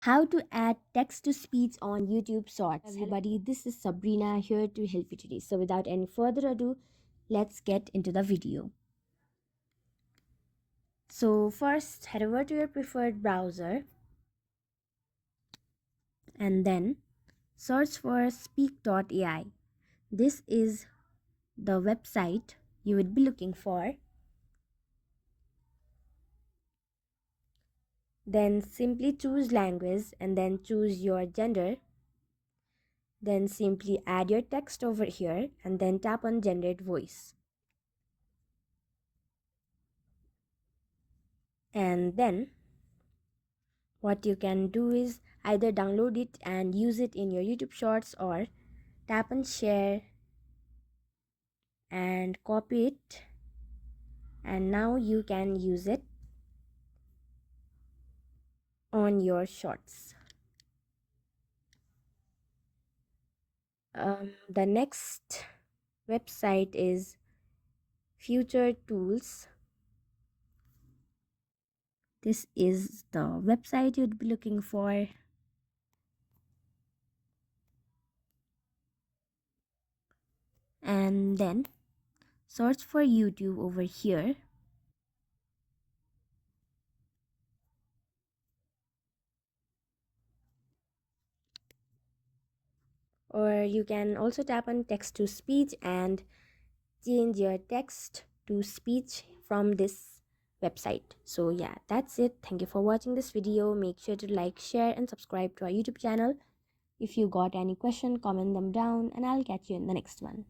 How to add text to speech on YouTube Shorts. Everybody, this is Sabrina here to help you today. So without any further ado, let's get into the video. So first, head over to your preferred browser and then search for speak.ai. This is the website you would be looking for. Then simply choose language and then choose your gender. Then simply add your text over here and then tap on generate voice. And then what you can do is either download it and use it in your YouTube Shorts or tap on share and copy it, and now you can use it on your Shorts. The next website is Future Tools. This is the website you'd be looking for. And then search for YouTube over here. Or you can also tap on text to speech and change your text to speech from this website. So yeah, that's it. Thank you for watching this video. Make sure to like, share and subscribe to our YouTube channel. If you got any question, comment them down and I'll catch you in the next one.